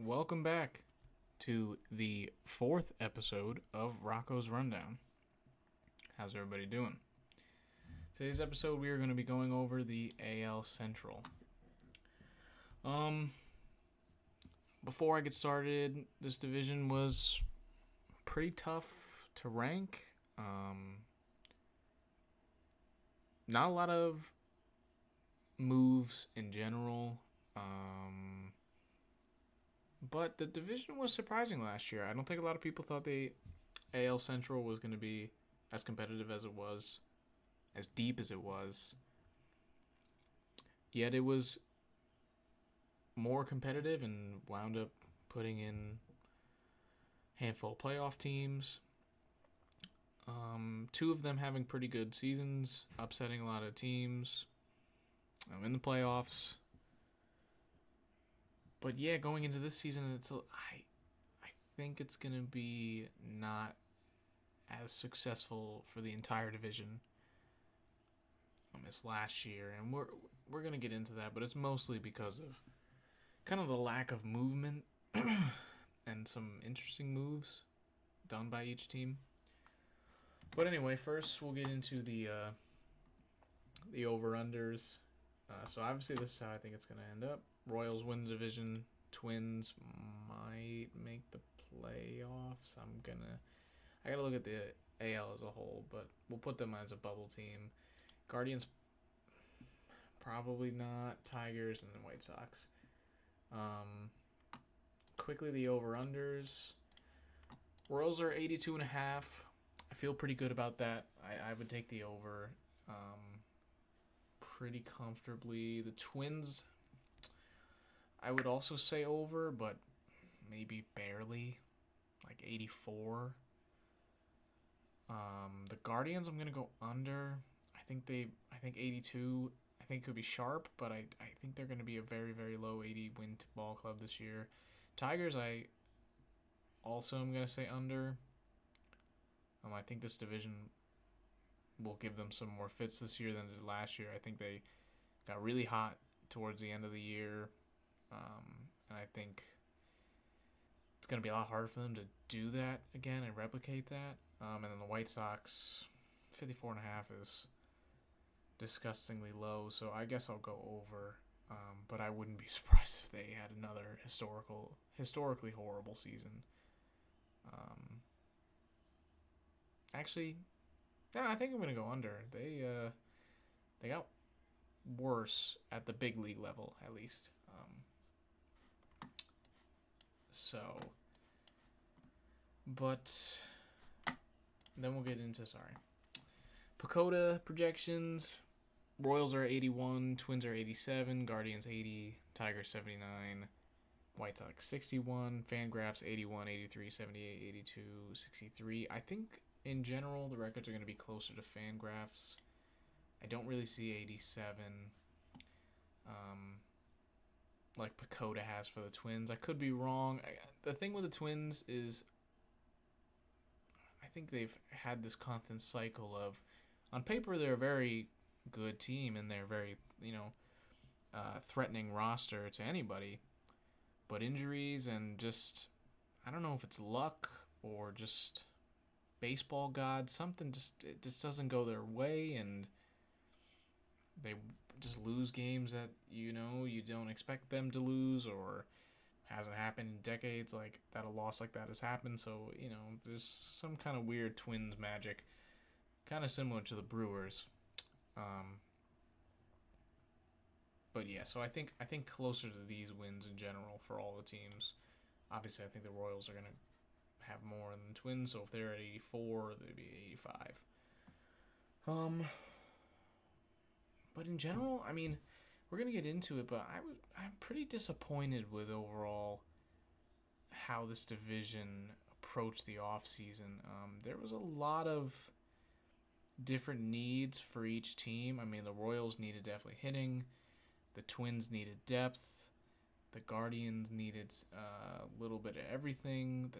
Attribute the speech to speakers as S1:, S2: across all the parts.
S1: Welcome back to the fourth episode of Rocco's Rundown. How's everybody doing? Today's episode, we are going to be going over the AL Central. Before I get started, this division was pretty tough to rank. Not a lot of moves in general. But the division was surprising last year. I don't think a lot of people thought the AL Central was going to be as competitive as it was, as deep as it was. Yet it was more competitive and wound up putting in a handful of playoff teams. Two of them having pretty good seasons, upsetting a lot of teams in the playoffs. But yeah, going into this season, I think it's gonna be not as successful for the entire division as last year, and we're gonna get into that. But it's mostly because of kind of the lack of movement and some interesting moves done by each team. But anyway, first we'll get into the over-unders. So obviously this is how I think it's gonna end up. Royals win the division. Twins might make the playoffs. I gotta look at the AL as a whole, but we'll put them as a bubble team. Guardians probably not. Tigers and then White Sox. Quickly the over-unders. Royals are 82.5. I feel pretty good about that. I would take the over pretty comfortably. The Twins, I would also say over, but maybe barely, like 84. The Guardians, I'm gonna go under. I think 82. I think could be sharp, but I think they're gonna be a very, very low 80 win ball club this year. Tigers, I also am gonna say under. I think this division will give them some more fits this year than it did last year. I think they got really hot towards the end of the year. And I think it's going to be a lot harder for them to do that again and replicate that. And then the White Sox, 54.5 is disgustingly low, so I guess I'll go over. But I wouldn't be surprised if they had another historically horrible season. Actually, yeah, I think I'm going to go under. They got worse at the big league level, at least. But then we'll get into, Pacoda projections. Royals are 81, Twins are 87, Guardians 80, Tigers 79, White Sox 61, Fangraphs 81, 83, 78, 82, 63. I think in general the records are going to be closer to Fangraphs. I don't really see 87. Like Pacoda has for the Twins. I could be wrong. The thing with the Twins is I think they've had this constant cycle of, on paper, they're a very good team and they're very, threatening roster to anybody. But injuries and just, I don't know if it's luck or just baseball gods, it just doesn't go their way, and they just lose games that you don't expect them to lose, or hasn't happened in decades. Like that, a loss like that has happened. So there's some kind of weird Twins magic, kind of similar to the Brewers. But yeah, so I think closer to these wins in general for all the teams. Obviously, I think the Royals are gonna have more than the Twins. So if they're at 84, they'd be 85. But in general, we're gonna get into it, but I'm pretty disappointed with overall how this division approached the offseason. There was a lot of different needs for each team. The Royals needed definitely hitting, the Twins needed depth, the Guardians needed a little bit of everything. The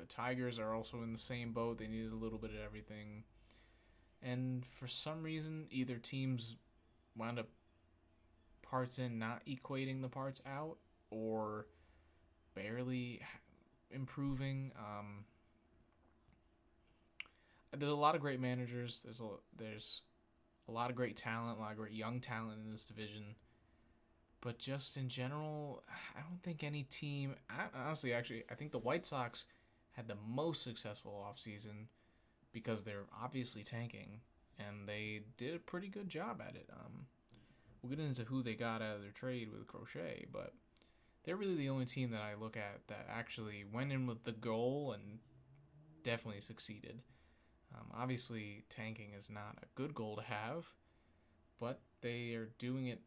S1: Tigers are also in the same boat. They needed a little bit of everything. And for some reason, either teams wound up parts in not equating the parts out, or barely improving. There's a lot of great managers. There's a lot of great talent, a lot of great young talent in this division. But just in general, I don't think any team. Honestly, actually, I think the White Sox had the most successful offseason because they're obviously tanking, and they did a pretty good job at it. We'll get into who they got out of their trade with Crochet, but they're really the only team that I look at that actually went in with the goal and definitely succeeded. Obviously, tanking is not a good goal to have, but they are doing it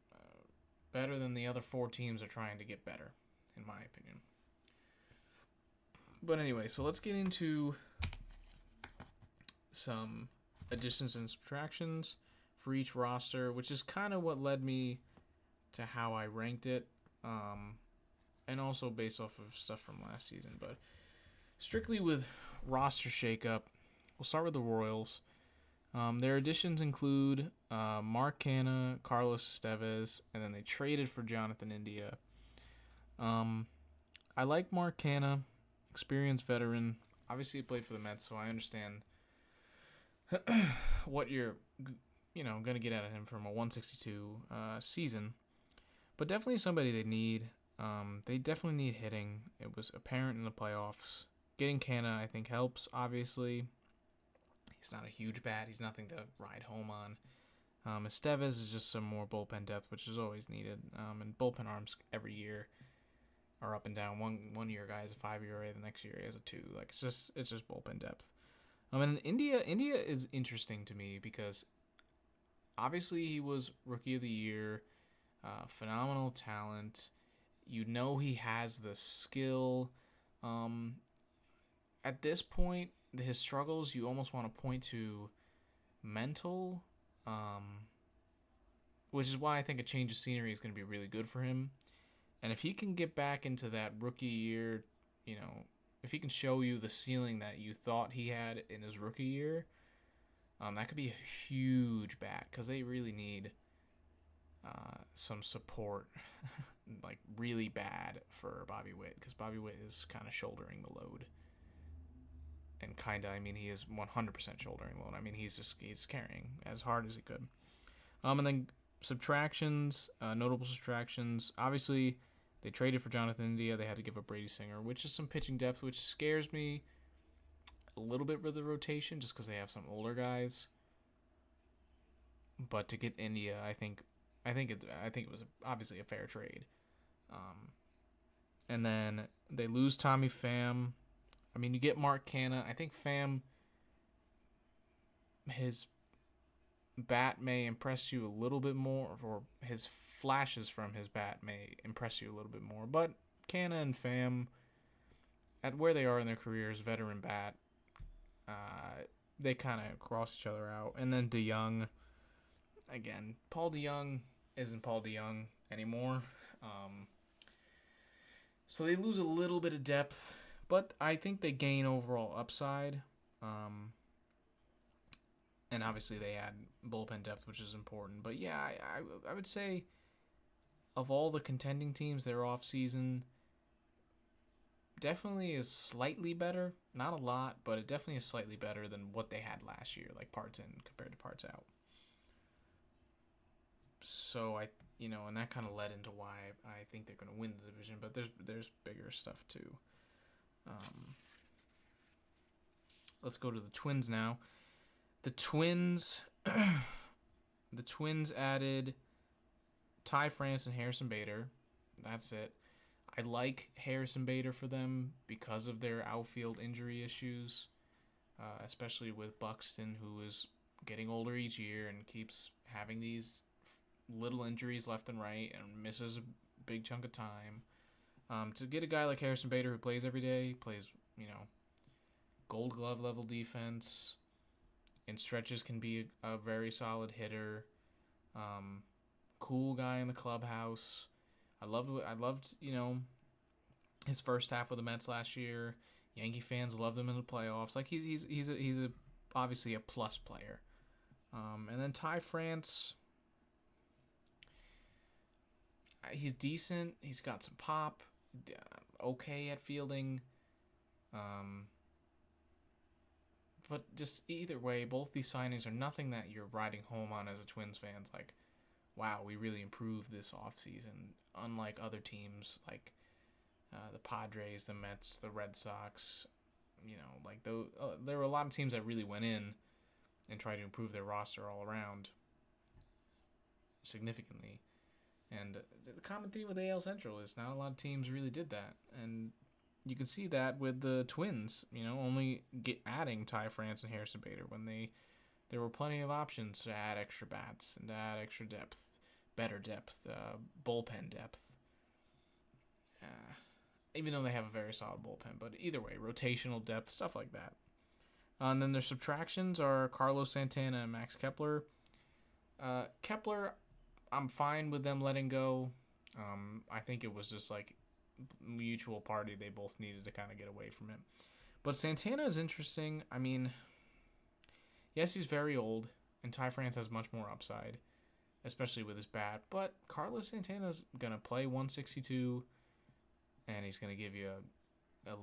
S1: better than the other 4 teams are trying to get better, in my opinion. But anyway, so let's get into some additions and subtractions for each roster, which is kind of what led me to how I ranked it, and also based off of stuff from last season. But strictly with roster shakeup, we'll start with the Royals. Their additions include Mark Canha, Carlos Estevez, and then they traded for Jonathan India. I like Mark Canha, experienced veteran. Obviously, he played for the Mets, so I understand what you're, going to get out of him from a 162 season. But definitely somebody they need. They definitely need hitting. It was apparent in the playoffs. Getting Canha, I think, helps, obviously. He's not a huge bat. He's nothing to ride home on. Estevez is just some more bullpen depth, which is always needed. And bullpen arms every year are up and down. One year a guy has a 5 ERA, the next year he has a 2. Like it's just bullpen depth. And India is interesting to me because obviously he was Rookie of the Year, phenomenal talent. He has the skill. At this point, his struggles, you almost want to point to mental, which is why I think a change of scenery is going to be really good for him. And if he can get back into that rookie year, if he can show you the ceiling that you thought he had in his rookie year, that could be a huge bat because they really need some support, like really bad for Bobby Witt, because Bobby Witt is kind of shouldering the load. And he is 100% shouldering the load. He's carrying as hard as he could. And then subtractions, notable subtractions. Obviously, they traded for Jonathan India. They had to give up Brady Singer, which is some pitching depth, which scares me a little bit with the rotation, just because they have some older guys. But to get India, I think it was obviously a fair trade. And then they lose Tommy Pham. You get Mark Canha. I think Pham, his bat may impress you a little bit more, or his flashes from his bat may impress you a little bit more. But Canha and Pham, at where they are in their careers, veteran bat, they kind of cross each other out. And then DeYoung, again, Paul DeYoung isn't Paul DeYoung anymore. So they lose a little bit of depth, but I think they gain overall upside. And obviously they add bullpen depth, which is important. But yeah, I would say of all the contending teams, their offseason definitely is slightly better. Not a lot, but it definitely is slightly better than what they had last year, like parts in compared to parts out. So and that kind of led into why I think they're going to win the division. But there's bigger stuff too. Let's go to the Twins now. The Twins added Ty France and Harrison Bader. That's it. I like Harrison Bader for them because of their outfield injury issues, especially with Buxton, who is getting older each year and keeps having these little injuries left and right and misses a big chunk of time. To get a guy like Harrison Bader who plays every day, plays, Gold Glove level defense, in stretches can be a very solid hitter, cool guy in the clubhouse. I loved his first half with the Mets last year. Yankee fans loved him in the playoffs. Like he's obviously a plus player. And then Ty France, He's decent. He's got some pop. Okay at fielding. Um, but just either way, both these signings are nothing that you're riding home on as a Twins fan. Like, wow, we really improved this offseason. Unlike other teams like the Padres, the Mets, the Red Sox, like there were a lot of teams that really went in and tried to improve their roster all around significantly. And the common theme with AL Central is not a lot of teams really did that. And you can see that with the Twins, only adding Ty France and Harrison Bader when there were plenty of options to add extra bats and to add extra depth, better depth, bullpen depth. Even though they have a very solid bullpen, but either way, rotational depth, stuff like that. And then their subtractions are Carlos Santana and Max Kepler. Kepler, I'm fine with them letting go. I think it was just like mutual party. They both needed to kind of get away from it. But Santana is interesting. I mean, yes, he's very old, and Ty France has much more upside, especially with his bat. But Carlos Santana's going to play 162, and he's going to give you a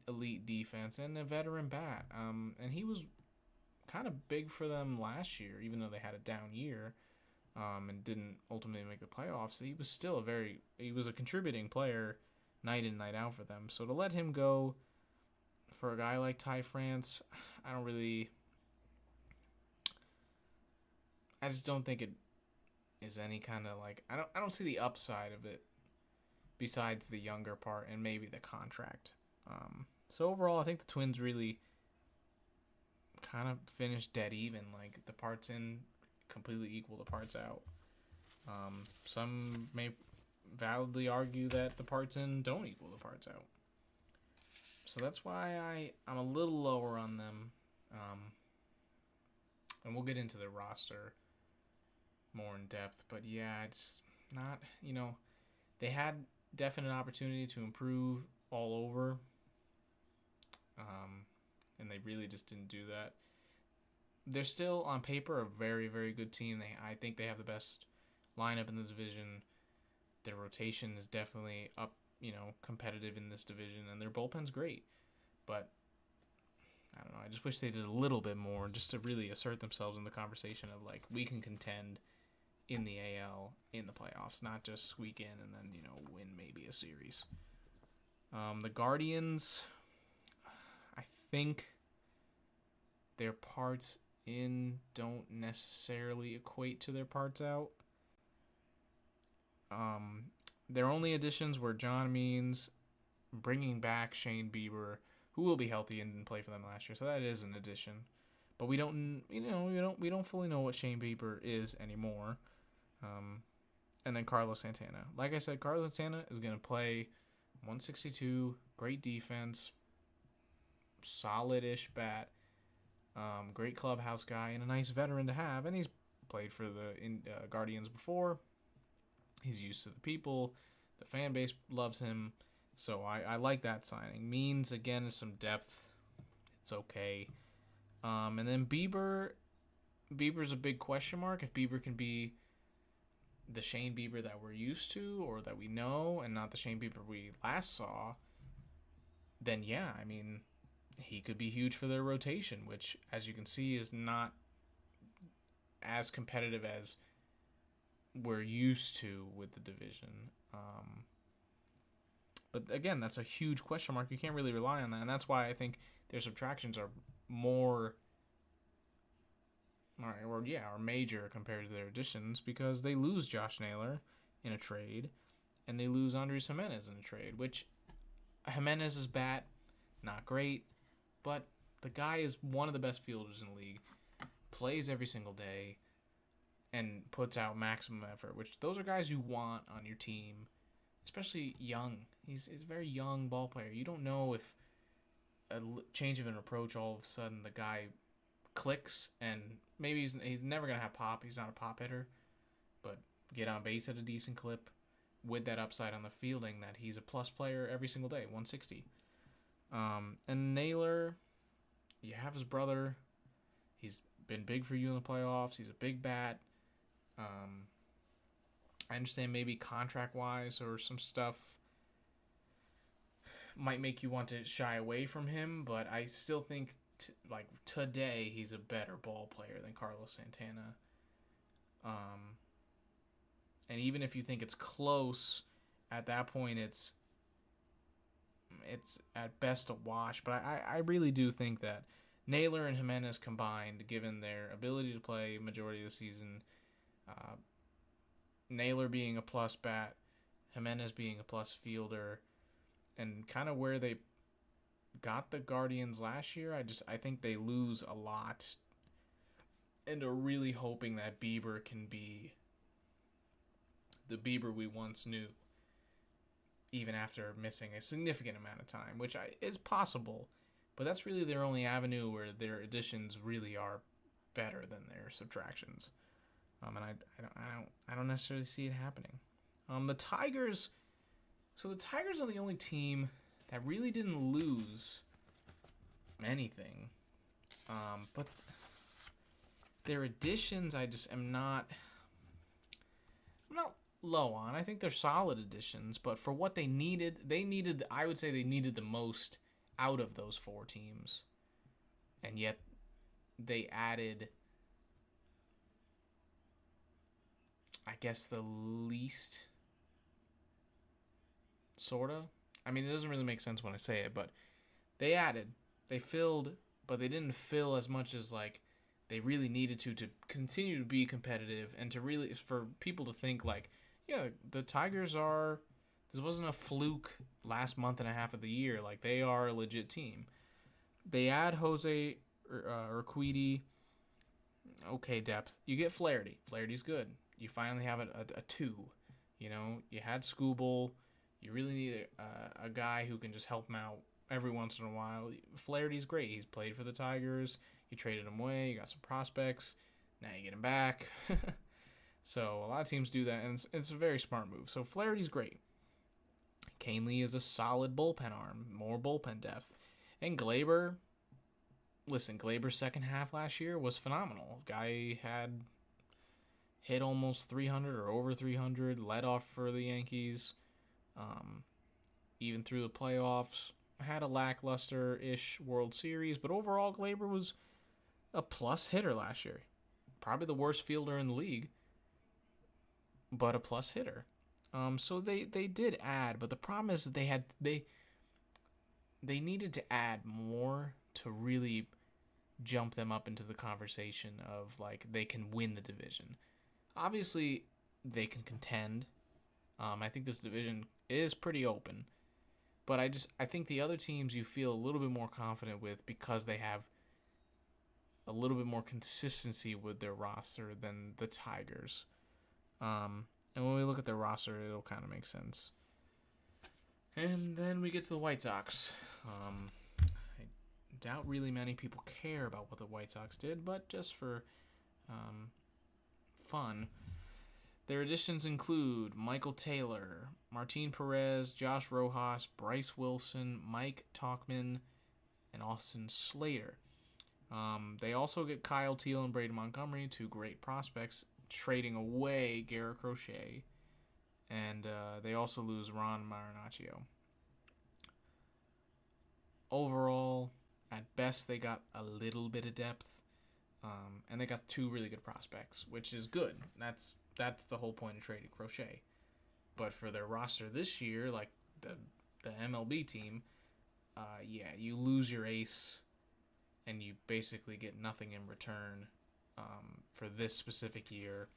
S1: elite defense and a veteran bat. And he was kind of big for them last year, even though they had a down year. And didn't ultimately make the playoffs. He was still he was a contributing player night in, night out for them. So to let him go for a guy like Ty France, I just don't think it is any kind of like, I don't see the upside of it besides the younger part and maybe the contract. So overall, I think the Twins really kind of finished dead even. Like the parts in completely equal the parts out. Some may validly argue that the parts in don't equal the parts out. So that's why I'm a little lower on them. And we'll get into the roster more in depth. But yeah, it's not, they had definite opportunity to improve all over. And they really just didn't do that. They're still, on paper, a very, very good team. I think they have the best lineup in the division. Their rotation is definitely up, competitive in this division, and their bullpen's great. But, I don't know, I just wish they did a little bit more just to really assert themselves in the conversation of, like, we can contend in the AL in the playoffs, not just squeak in and then, win maybe a series. The Guardians, I think their parts in don't necessarily equate to their parts out. Their only additions were John Means, bringing back Shane Bieber, who will be healthy and didn't play for them last year, so that is an addition. But we don't fully know what Shane Bieber is anymore. And then Carlos Santana. Like I said, Carlos Santana is going to play 162, great defense, solid-ish bat. Great clubhouse guy and a nice veteran to have, and he's played for the Guardians before. He's used to the people. The fan base loves him, so I like that signing. Means, again, is some depth. It's okay. And then Bieber's a big question mark. If Bieber can be the Shane Bieber that we're used to or that we know and not the Shane Bieber we last saw, then yeah, I mean, he could be huge for their rotation, which, as you can see, is not as competitive as we're used to with the division. But again, that's a huge question mark. You can't really rely on that, and that's why I think their subtractions are more, or major compared to their additions, because they lose Josh Naylor in a trade, and they lose Andres Jimenez in a trade, which Jimenez's bat, not great. But the guy is one of the best fielders in the league, plays every single day, and puts out maximum effort, which those are guys you want on your team, especially young. He's a very young ball player. You don't know if a change of an approach, all of a sudden the guy clicks, and maybe he's never going to have pop. He's not a pop hitter, but get on base at a decent clip with that upside on the fielding that he's a plus player every single day, 160. And Naylor, you have his brother. He's been big for you in the playoffs. He's a big bat. I understand maybe contract-wise or some stuff might make you want to shy away from him, but I still think like today he's a better ball player than Carlos Santana. And even if you think it's close, at that point it's at best a wash. But I really do think that Naylor and Jimenez combined, given their ability to play majority of the season, Naylor being a plus bat, Jimenez being a plus fielder, and kind of where they got the Guardians last year, I think they lose a lot, and are really hoping that Bieber can be the Bieber we once knew, even after missing a significant amount of time, which is possible, but that's really their only avenue where their additions really are better than their subtractions. And I don't necessarily see it happening. The Tigers. So the Tigers are the only team that really didn't lose anything. But their additions, I just am not. I'm not low on. I think they're solid additions, but for what they needed, I would say they needed the most out of those four teams. And yet they added, I guess, the least, sorta. I mean, it doesn't really make sense when I say it, but they filled, but they didn't fill as much as like they really needed to continue to be competitive, and to really, for people to think like, yeah, the Tigers are, this wasn't a fluke last month and a half of the year. Like, they are a legit team. They add Jose Urquidy. Okay, depth. You get Flaherty. Flaherty's good. You finally have a two. You know, you had Scooble. You really need a guy who can just help him out every once in a while. Flaherty's great. He's played for the Tigers. You traded him away. You got some prospects. Now you get him back. So a lot of teams do that, and it's a very smart move. So Flaherty's great. Canely is a solid bullpen arm. More bullpen depth. And Glaber, listen, Glaber's second half last year was phenomenal. Guy had hit almost 300 or over 300, led off for the Yankees. Even through the playoffs, had a lackluster-ish World Series, but overall Glaber was a plus hitter last year. Probably the worst fielder in the league, but a plus hitter. So they did add, but the problem is that they needed to add more to really jump them up into the conversation of like they can win the division. Obviously, they can contend. I think this division is pretty open, but I think the other teams you feel a little bit more confident with because they have a little bit more consistency with their roster than the Tigers. And when we look at their roster, it'll kind of make sense. And then we get to the White Sox. I doubt really many people care about what the White Sox did, but just for fun, their additions include Michael Taylor, Martin Perez, Josh Rojas, Bryce Wilson, Mike Tauchman, and Austin Slater. They also get Kyle Teel and Braden Montgomery, two great prospects, trading away Garrett Crochet. And they also lose Ron Marinaccio. Overall, at best, they got a little bit of depth. And they got two really good prospects, which is good. That's the whole point of trading Crochet. But for their roster this year, like the MLB team, you lose your ace, and you basically get nothing in return for this specific year.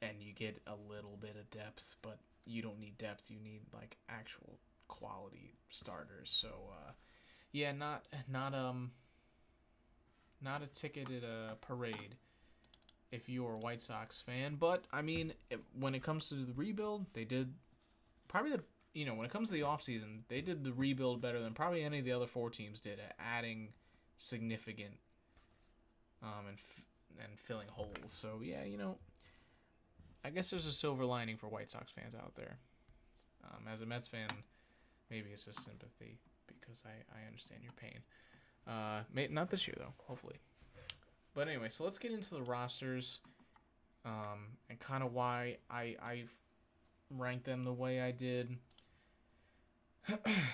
S1: And you get a little bit of depth, but you don't need depth. You need like actual quality starters. So, not a ticketed parade if you're a White Sox fan. But I mean, when it comes to the rebuild, they did probably when it comes to the offseason, they did the rebuild better than probably any of the other four teams did at adding significant and filling holes. So yeah, I guess there's a silver lining for White Sox fans out there. As a Mets fan, maybe it's just sympathy because I understand your pain. Not this year though, hopefully. But anyway, so let's get into the rosters. and kind of why I ranked them the way I did.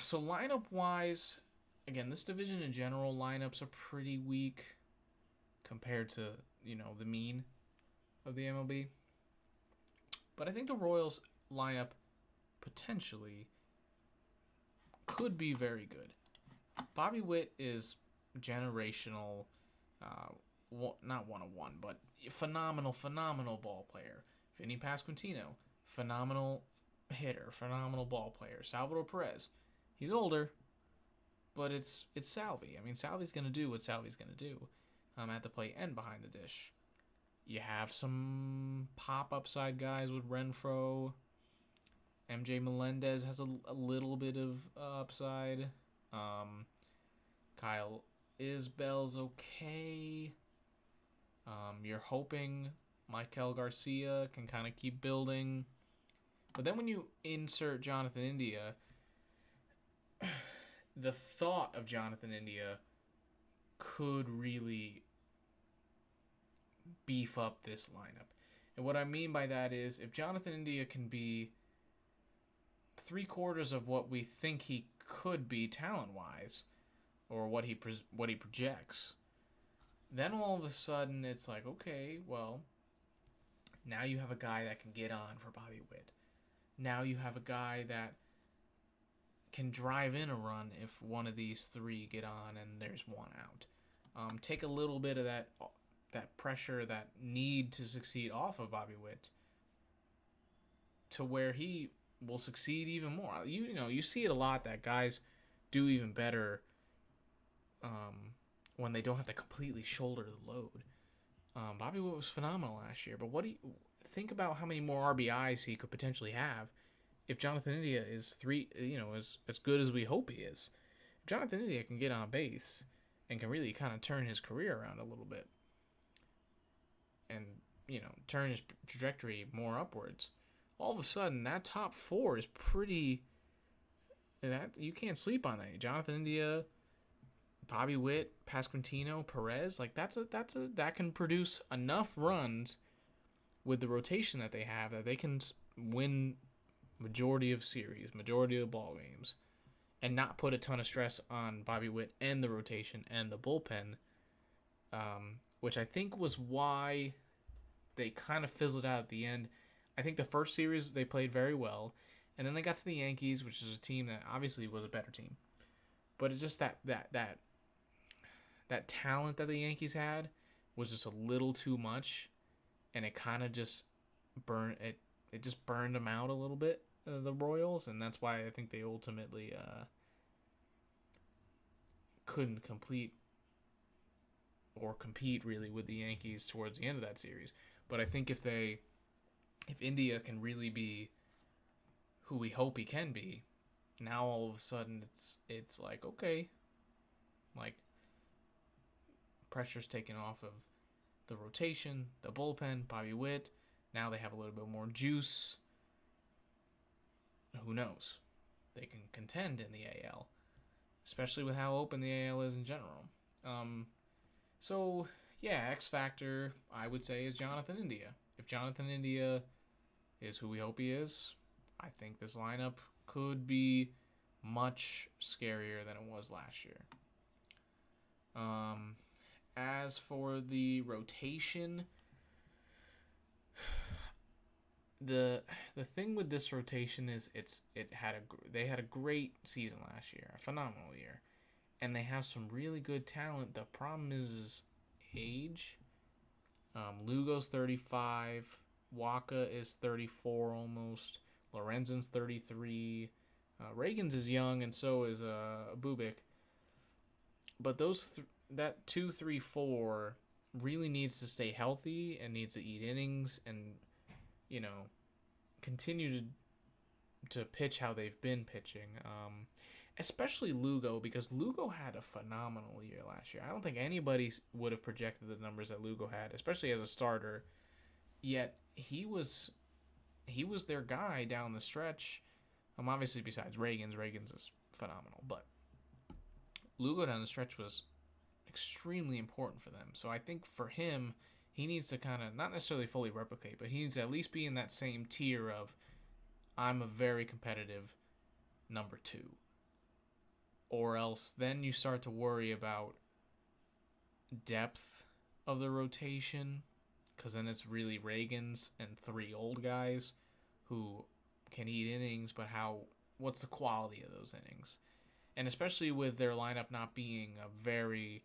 S1: So lineup wise, again, this division in general lineups are pretty weak compared to the mean of the MLB. But I think the Royals lineup potentially could be very good. Bobby Witt is generational, not 101, but phenomenal ball player. Vinny Pasquantino, phenomenal hitter, phenomenal ball player. Salvador Perez, he's older, but it's Salvi. I mean, Salvi's gonna do what Salvi's gonna do, at the plate and behind the dish. You have some pop upside guys with Renfroe. MJ Melendez has a little bit of upside. Kyle Isbell's okay. You're hoping Michael Garcia can kind of keep building. But then when you insert Jonathan India, the thought of Jonathan India could really beef up this lineup. And what I mean by that is if Jonathan India can be 3/4 of what we think he could be talent-wise, or what he projects, then all of a sudden it's like, okay, well, now you have a guy that can get on for Bobby Witt. Now you have a guy that can drive in a run if one of these three get on and there's one out. Take a little bit of that pressure, that need to succeed off of Bobby Witt, to where he will succeed even more. You see it a lot that guys do even better when they don't have to completely shoulder the load. Bobby Witt was phenomenal last year, but think about how many more RBIs he could potentially have if Jonathan India is as good as we hope he is. If Jonathan India can get on base and can really kind of turn his career around a little bit, and turn his trajectory more upwards, all of a sudden that top four is pretty. That you can't sleep on that. Jonathan India, Bobby Witt, Pasquantino, Perez, like that can produce enough runs with the rotation that they have that they can win majority of series, majority of the ball games, and not put a ton of stress on Bobby Witt and the rotation and the bullpen, which I think was why they kind of fizzled out at the end. I think the first series they played very well, and then they got to the Yankees, which is a team that obviously was a better team, but it's just that talent that the Yankees had was just a little too much, and it kind of just burned them out a little bit, the Royals, and that's why I think they ultimately couldn't compete really with the Yankees towards the end of that series. But I think if India can really be who we hope he can be, now all of a sudden it's like, okay, like pressure's taken off of the rotation, the bullpen, Bobby Witt. Now they have a little bit more juice. Who knows? They can contend in the AL, especially with how open the AL is in general. So yeah, X factor I would say is Jonathan India. If Jonathan India is who we hope he is, I think this lineup could be much scarier than it was last year. As for the rotation, the thing with this rotation is they had a great season last year, a phenomenal year, and they have some really good talent. The problem is age. Lugo's 35, Waka is 34 almost, Lorenzen's 33, Reagan's is young, and so is Bubik. But that 2, 3, 4 really needs to stay healthy and needs to eat innings and continue to pitch how they've been pitching. Especially Lugo, because Lugo had a phenomenal year last year. I don't think anybody would have projected the numbers that Lugo had, especially as a starter. Yet he was their guy down the stretch. Obviously besides Reagan's is phenomenal, but Lugo down the stretch was extremely important for them. So I think for him, he needs to kind of not necessarily fully replicate, but he needs to at least be in that same tier of I'm a very competitive number two. Or else then you start to worry about depth of the rotation, because then it's really Reagan's and three old guys who can eat innings, but what's the quality of those innings? And especially with their lineup not being a very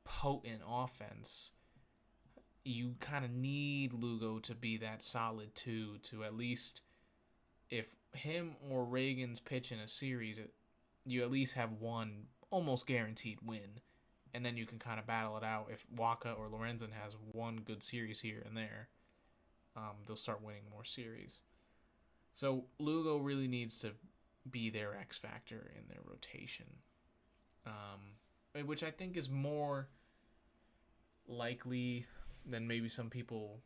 S1: potent offense, you kind of need Lugo to be that solid two, to at least, if him or Reagan's pitch in a series, you at least have one almost guaranteed win, and then you can kind of battle it out. If Waka or Lorenzen has one good series here and there, they'll start winning more series. So Lugo really needs to be their X factor in their rotation, which I think is more likely than maybe some people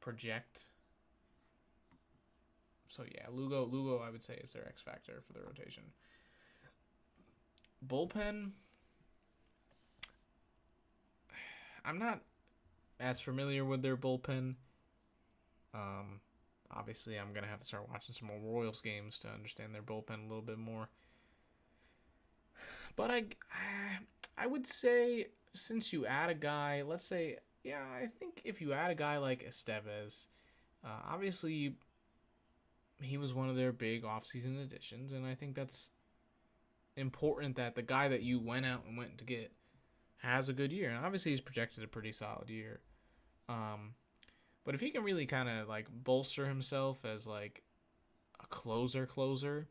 S1: project. So yeah, Lugo I would say is their X factor for the rotation. Bullpen, I'm not as familiar with their bullpen. Obviously, I'm going to have to start watching some more Royals games to understand their bullpen a little bit more. But I would say, since you add a guy, let's say, yeah, I think if you add a guy like Estevez, obviously he was one of their big offseason additions, and I think that's important that the guy that you went out and went to get has a good year. And obviously he's projected a pretty solid year. But if he can really kind of like bolster himself as like a closer,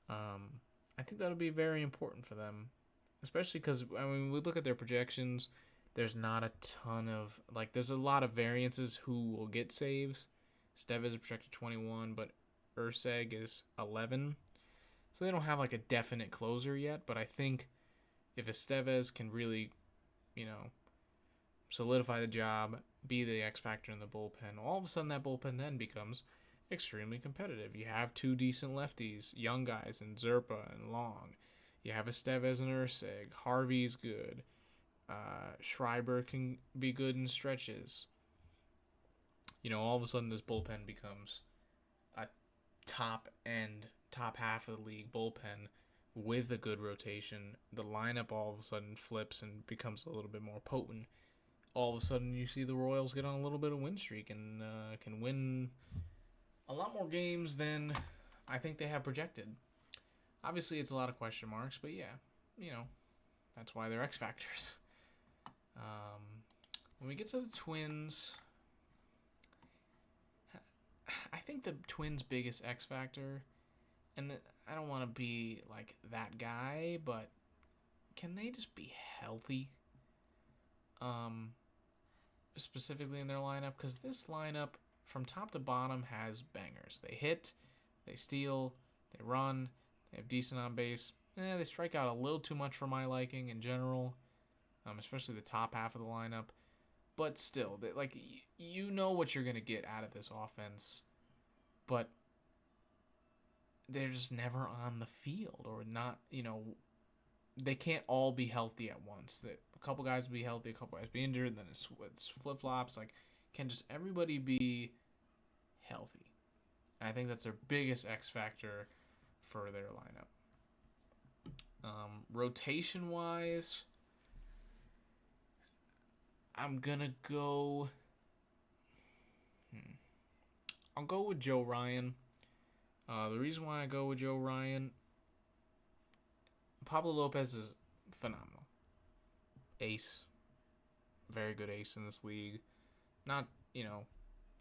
S1: I think that'll be very important for them. Especially because, I mean, we look at their projections, there's not a ton of, like, there's a lot of variances who will get saves. Estevez is projected 21, but Urseg is 11. So they don't have like a definite closer yet, but I think if Estevez can really, solidify the job, be the X factor in the bullpen, all of a sudden that bullpen then becomes extremely competitive. You have two decent lefties, young guys in Zerpa and Long. You have Estevez and Urseg. Harvey's good. Schreiber can be good in stretches. All of a sudden this bullpen becomes a top half of the league bullpen with a good rotation. The lineup all of a sudden flips and becomes a little bit more potent. All of a sudden you see the Royals get on a little bit of win streak and can win a lot more games than I think they have projected. Obviously it's a lot of question marks, but yeah, that's why they're X factors. When we get to the Twins, I think the Twins' biggest X factor, and I don't want to be like that guy, but can they just be healthy? Specifically in their lineup, because this lineup from top to bottom has bangers. They hit, they steal, they run, they have decent on base. They strike out a little too much for my liking in general, especially the top half of the lineup. But still, you know what you're going to get out of this offense, but they're just never on the field, or not, they can't all be healthy at once. A couple guys will be healthy, a couple guys be injured, then it's flip-flops. Like, can just everybody be healthy? I think that's their biggest X factor for their lineup. Rotation-wise, I'm going to go... I'll go with Joe Ryan. The reason why I go with Joe Ryan, Pablo Lopez is phenomenal. Ace. Very good ace in this league. Not,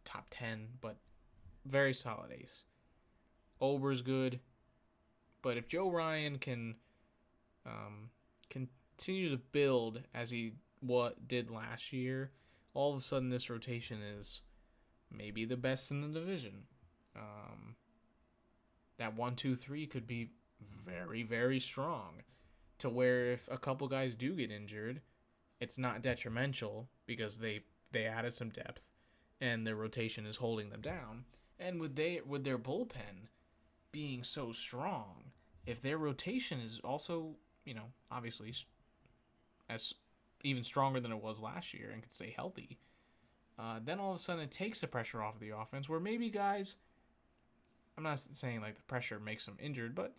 S1: top 10, but very solid ace. Ober's good. But if Joe Ryan can continue to build as he did last year, all of a sudden this rotation is maybe the best in the division. That 1-2-3 could be very, very strong, to where if a couple guys do get injured, it's not detrimental because they added some depth and their rotation is holding them down. And with their bullpen being so strong, if their rotation is also, obviously as even stronger than it was last year and can stay healthy, then all of a sudden it takes the pressure off of the offense where maybe guys, I'm not saying like the pressure makes them injured, but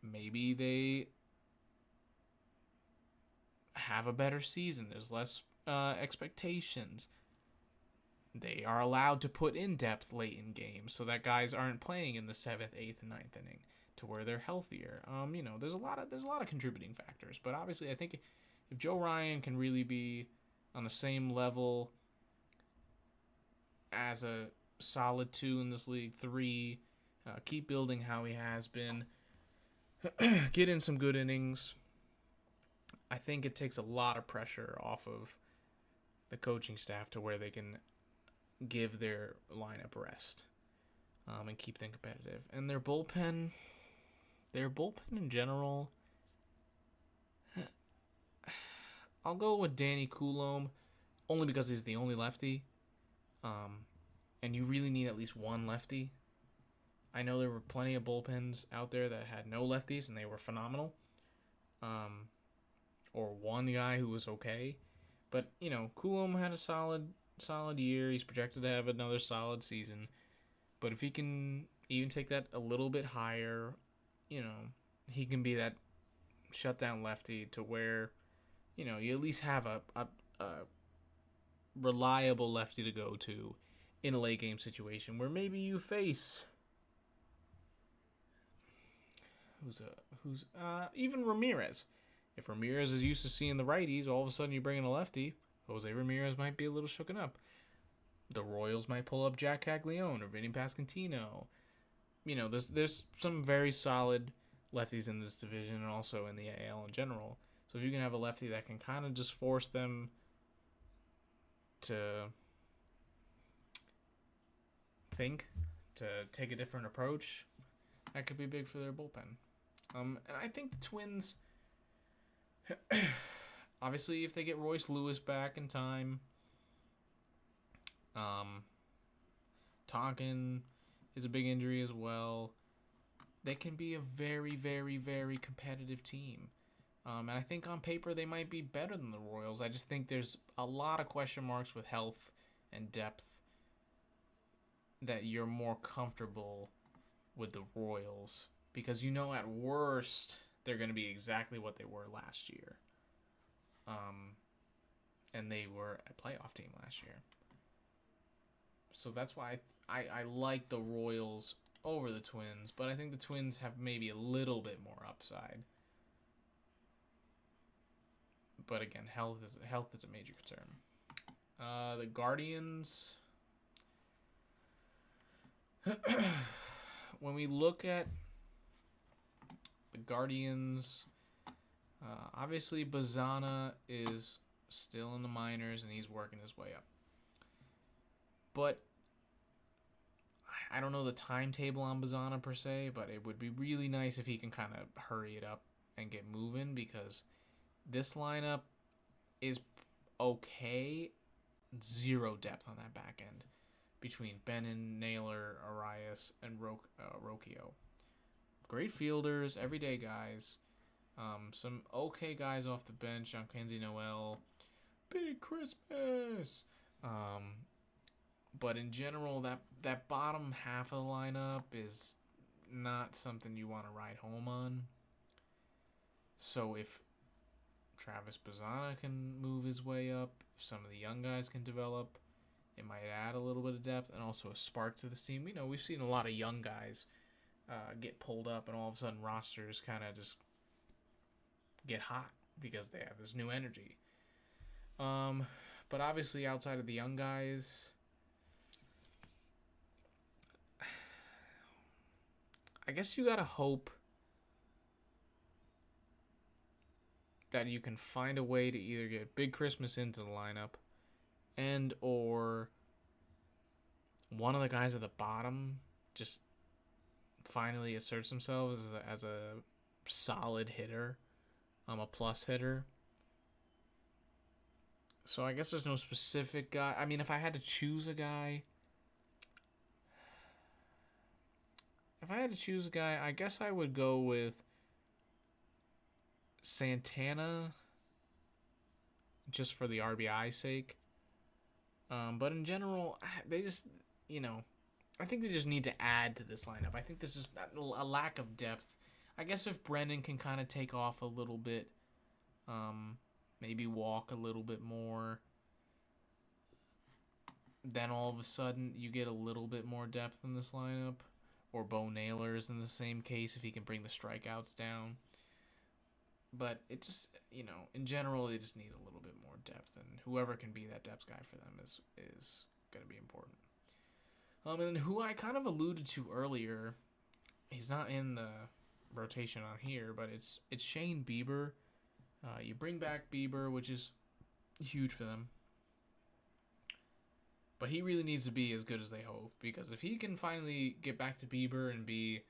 S1: maybe they have a better season. There's less expectations. They are allowed to put in depth late in games so that guys aren't playing in the 7th, 8th, and 9th inning to where they're healthier. There's a lot of contributing factors, but obviously I think if Joe Ryan can really be on the same level as a solid 2 in this league, 3, keep building how he has been, get in some good innings, I think it takes a lot of pressure off of the coaching staff to where they can give their lineup rest and keep them competitive. And their bullpen in general, I'll go with Danny Coulombe only because he's the only lefty. And you really need at least one lefty. I know there were plenty of bullpens out there that had no lefties and they were phenomenal. Or one guy who was okay. But, Coulombe had a solid year. He's projected to have another solid season. But if he can even take that a little bit higher, he can be that shutdown lefty to where, you at least have a reliable lefty to go to in a late game situation where maybe you face even Ramirez. If Ramirez is used to seeing the righties, all of a sudden you bring in a lefty, Jose Ramirez might be a little shooken up. The Royals might pull up Jack Caglione or Vinny Pasquantino. There's some very solid lefties in this division and also in the AL in general. So if you can have a lefty that can kind of just force them to think, to take a different approach, that could be big for their bullpen. And I think the Twins, obviously, if they get Royce Lewis back in time, Tonkin is a big injury as well. They can be a very, very, very competitive team. And I think on paper they might be better than the Royals. I just think there's a lot of question marks with health and depth that you're more comfortable with the Royals. Because at worst, they're going to be exactly what they were last year. And they were a playoff team last year. So that's why I like the Royals over the Twins. But I think the Twins have maybe a little bit more upside. But again, health is a major concern. The Guardians, when we look at the Guardians, obviously Bazana is still in the minors and he's working his way up. But I don't know the timetable on Bazana per se, but it would be really nice if he can kind of hurry it up and get moving, because this lineup is okay. Zero depth on that back end between Bennon, Naylor, Arias, and Rocchio. Great fielders, everyday guys. Some okay guys off the bench. Kenzie Noel, Big Christmas. But in general, that bottom half of the lineup is not something you want to ride home on. So if Travis Bazana can move his way up, if some of the young guys can develop, it might add a little bit of depth and also a spark to this team. We've seen a lot of young guys get pulled up, and all of a sudden rosters kind of just get hot because they have this new energy. But obviously outside of the young guys, I guess you gotta hope that you can find a way to either get Big Christmas into the lineup and or one of the guys at the bottom just finally asserts themselves as a solid hitter, a plus hitter. So I guess there's no specific guy. I mean, if I had to choose a guy, I guess I would go with Santana just for the RBI sake. But in general, they just, I think they just need to add to this lineup. I think there's just a lack of depth. I guess if Brennan can kind of take off a little bit, maybe walk a little bit more, then all of a sudden you get a little bit more depth in this lineup. Or Bo Naylor's in the same case if he can bring the strikeouts down. But it just, in general, they just need a little bit more depth, and whoever can be that depth guy for them is going to be important. And who I kind of alluded to earlier, he's not in the rotation on here, but it's Shane Bieber. You bring back Bieber, which is huge for them. But he really needs to be as good as they hope, because if he can finally get back to Bieber and be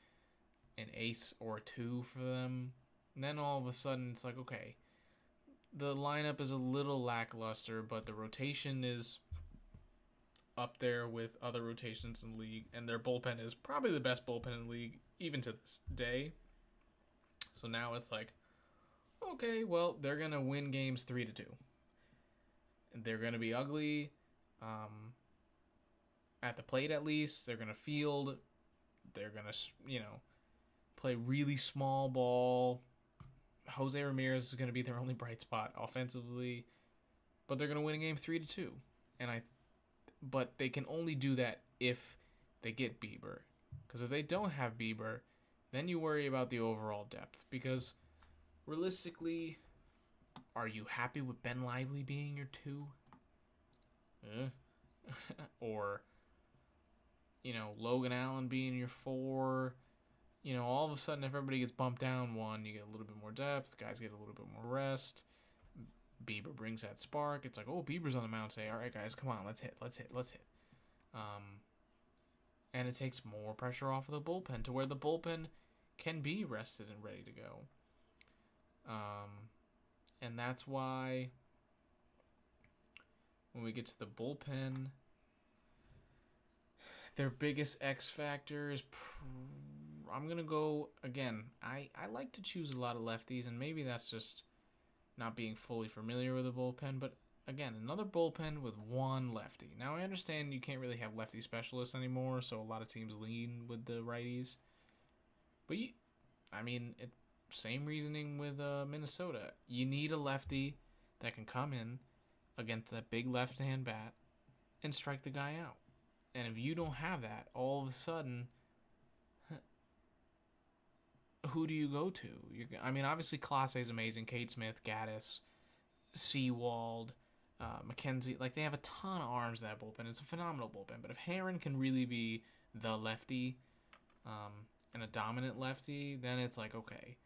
S1: an ace or two for them, then all of a sudden it's like, okay, the lineup is a little lackluster, but the rotation is up there with other rotations in the league, and their bullpen is probably the best bullpen in the league, even to this day. So now it's like, okay, well, they're going to win games 3-2. They're going to be ugly. At the plate, at least, they're going to field. They're going to, play really small ball. Jose Ramirez is going to be their only bright spot offensively. But they're going to win a game 3-2. But they can only do that if they get Bieber. Because if they don't have Bieber, then you worry about the overall depth. Because realistically, are you happy with Ben Lively being your 2? Or, Logan Allen being your 4. All of a sudden, if everybody gets bumped down 1, you get a little bit more depth. Guys get a little bit more rest. Bieber brings that spark. It's like, oh, Bieber's on the mound today. All right, guys, come on, let's hit. And it takes more pressure off of the bullpen to where the bullpen can be rested and ready to go. And that's why when we get to the bullpen, their biggest X factor is I'm going to go, again, I like to choose a lot of lefties, and maybe that's just not being fully familiar with the bullpen, but again, another bullpen with one lefty. Now, I understand you can't really have lefty specialists anymore, so a lot of teams lean with the righties. But, same reasoning with Minnesota. You need a lefty that can come in against that big left-hand bat and strike the guy out. And if you don't have that, all of a sudden, who do you go to? Obviously, Clase is amazing. Cade Smith, Gaddis, Seawald, McKenzie. They have a ton of arms in that bullpen. It's a phenomenal bullpen. But if Herron can really be the lefty and a dominant lefty, then it's like, okay,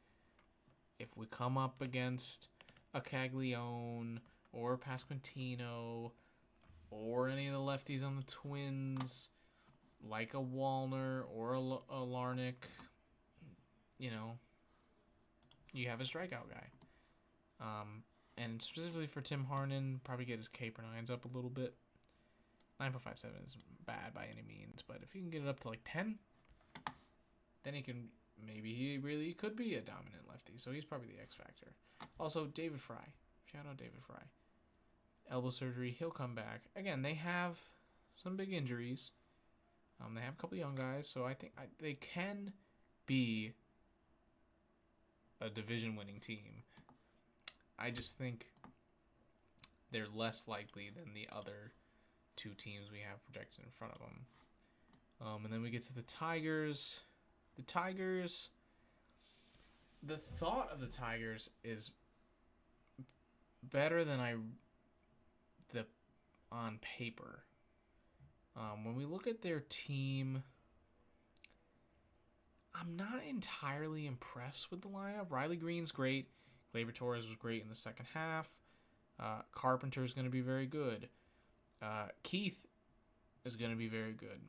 S1: if we come up against a Caglione or a Pasquantino or any of the lefties on the Twins, like a Wallner or a Larnick, you have a strikeout guy. And specifically for Tim Harnon, probably get his K/9s up a little bit. 9.57 is bad by any means, but if you can get it up to 10, then he really could be a dominant lefty. So he's probably the X factor. Also, David Fry. Shout out David Fry. Elbow surgery, he'll come back. Again, they have some big injuries. They have a couple young guys, so I think they can be a division-winning team. I just think they're less likely than the other two teams we have projected in front of them. And then we get to the Tigers. The Tigers, the thought of the Tigers is better than on paper. When we look at their team, I'm not entirely impressed with the lineup. Riley Green's great. Gleyber Torres was great in the second half. Carpenter's going to be very good. Keith is going to be very good.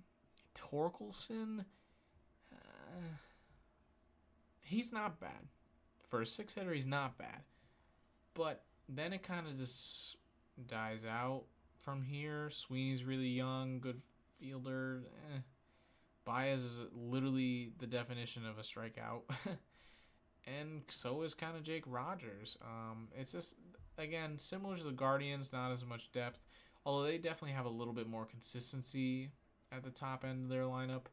S1: Torkelson, he's not bad. For a 6-hitter, he's not bad. But then it kind of just dies out from here. Sweeney's really young, good fielder. Baez is literally the definition of a strikeout. And so is kind of Jake Rogers. It's just, again, similar to the Guardians, not as much depth. Although they definitely have a little bit more consistency at the top end of their lineup,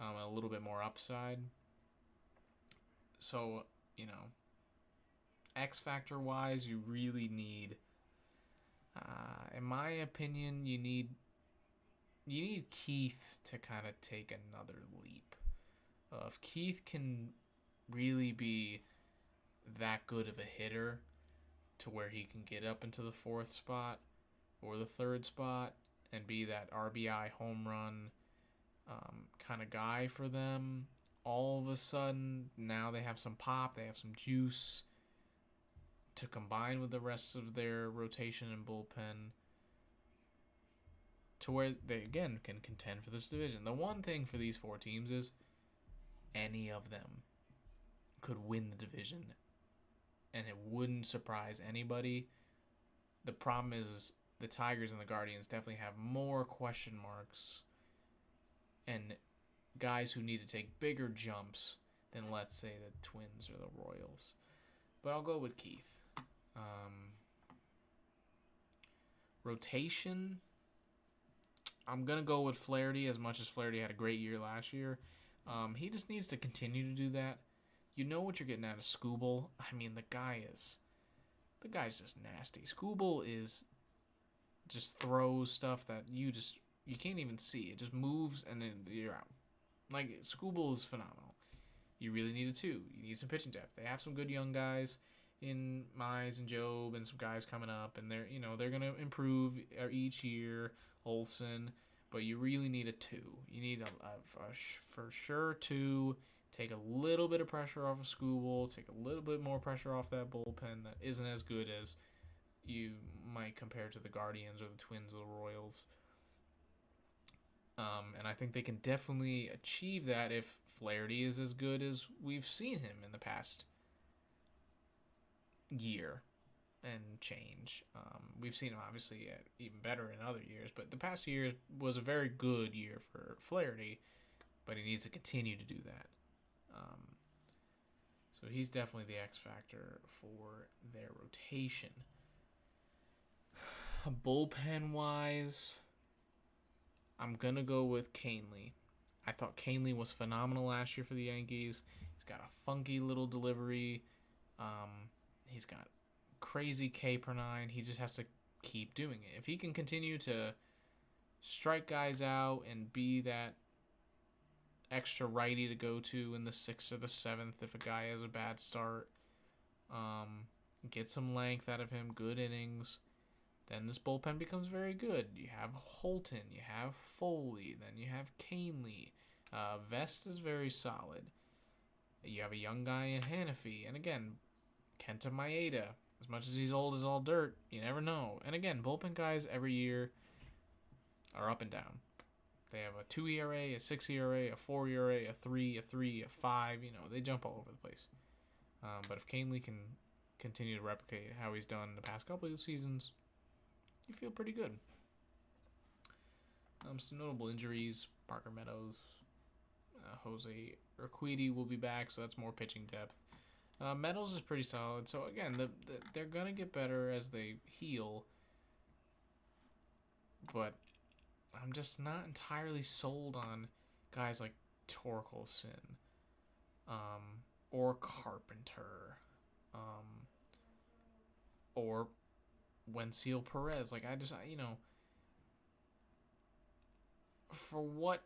S1: a little bit more upside. So, X Factor wise, you really need, in my opinion, you need Keith to kind of take another leap. If Keith can really be that good of a hitter to where he can get up into the 4th spot or the 3rd spot and be that RBI home run kind of guy for them, all of a sudden now they have some pop, they have some juice to combine with the rest of their rotation and bullpen to where they again can contend for this division. The one thing for these 4 teams is any of them could win the division, and it wouldn't surprise anybody. The problem is the Tigers and the Guardians definitely have more question marks and guys who need to take bigger jumps than, let's say, the Twins or the Royals. But I'll go with Keith. Rotation, I'm going to go with Flaherty, as much as Flaherty had a great year last year. He just needs to continue to do that. You know what you're getting out of Skubal. I mean, the guy's just nasty. Skubal just throws stuff that you can't even see. It just moves and then you're out. Like, Skubal is phenomenal. You really need it too. You need some pitching depth. They have some good young guys in Mize and Job and some guys coming up, and they're gonna improve each year. Olsen, but you really need a 2. You need a for sure 2. Take a little bit of pressure off of Skubal. Take a little bit more pressure off that bullpen that isn't as good as you might compare to the Guardians or the Twins or the Royals. And I think they can definitely achieve that if Flaherty is as good as we've seen him in the past year and change. We've seen him obviously even better in other years, but the past year was a very good year for Flaherty, but he needs to continue to do that. So he's definitely the X factor for their rotation. Bullpen wise, I'm gonna go with Canely. I thought Canely was phenomenal last year for the Yankees. He's got a funky little delivery. He's got crazy K per 9. He just has to keep doing it. If he can continue to strike guys out and be that extra righty to go to in the 6th or the 7th if a guy has a bad start, get some length out of him, good innings, then this bullpen becomes very good. You have Holton, you have Foley, then you have Canely. Vest is very solid. You have a young guy in Hanafi, and again, Kenta Maeda. As much as he's old as all dirt, you never know. And again, bullpen guys every year are up and down. They have a 2 ERA, a 6 ERA, a 4 ERA, a 3, a 5. They jump all over the place. But if Canely can continue to replicate how he's done the past couple of seasons, you feel pretty good. Some notable injuries: Parker Meadows, Jose Urquidy will be back, so that's more pitching depth. Meadows is pretty solid. So again, they're gonna get better as they heal, but I'm just not entirely sold on guys like Torkelson, or Carpenter, or Wenceel Perez. Like, for what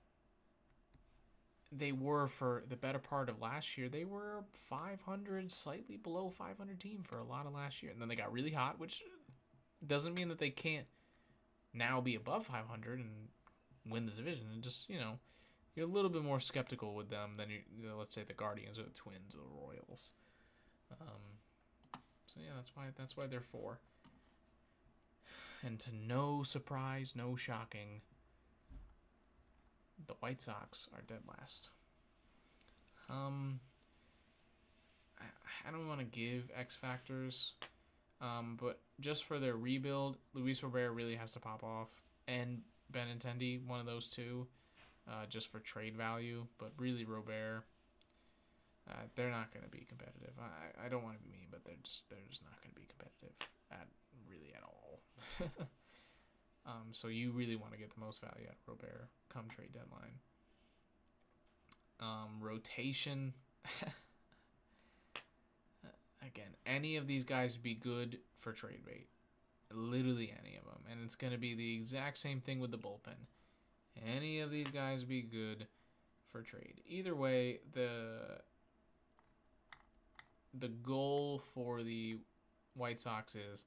S1: they were for the better part of last year, they were 500, slightly below 500 team for a lot of last year. And then they got really hot, which doesn't mean that they can't now be above 500 and win the division. And just, you're a little bit more skeptical with them than, let's say, the Guardians or the Twins or the Royals. So, yeah, that's why they're 4. And to no surprise, no shocking, the White Sox are dead last. I don't want to give X factors, but just for their rebuild, Luis Robert really has to pop off, and Benintendi, one of those two, just for trade value. But really, Robert, They're not going to be competitive. I don't want to be mean, but they're just not going to be competitive at all. So you really want to get the most value out of Robert come trade deadline. Rotation. Again, any of these guys would be good for trade bait. Literally any of them. And it's going to be the exact same thing with the bullpen. Any of these guys would be good for trade. Either way, the goal for the White Sox is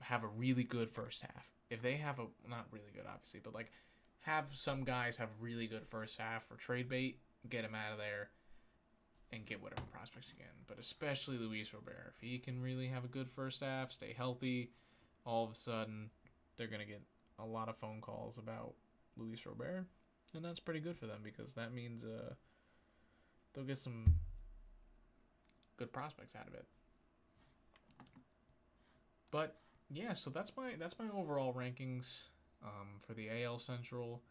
S1: have a really good first half. If they have not really good, obviously, but like have some guys have really good first half for trade bait, get them out of there, and get whatever prospects you can. But especially Luis Robert, if he can really have a good first half, stay healthy, all of a sudden they're gonna get a lot of phone calls about Luis Robert, and that's pretty good for them because that means they'll get some good prospects out of it. But yeah, so that's my overall rankings for the AL Central.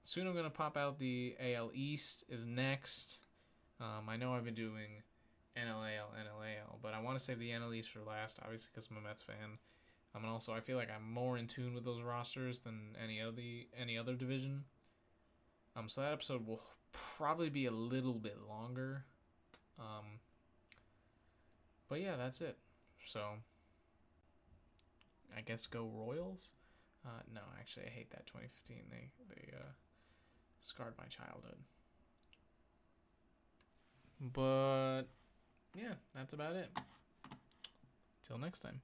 S1: Soon I'm gonna pop out the AL East is next. I know I've been doing NLAL, but I want to save the NL East for last, obviously because I'm a Mets fan. And also I feel like I'm more in tune with those rosters than any other division. So that episode will probably be a little bit longer. But yeah, that's it. So I guess go Royals. No, actually, I hate that 2015. They scarred my childhood. But yeah, that's about it. Till next time.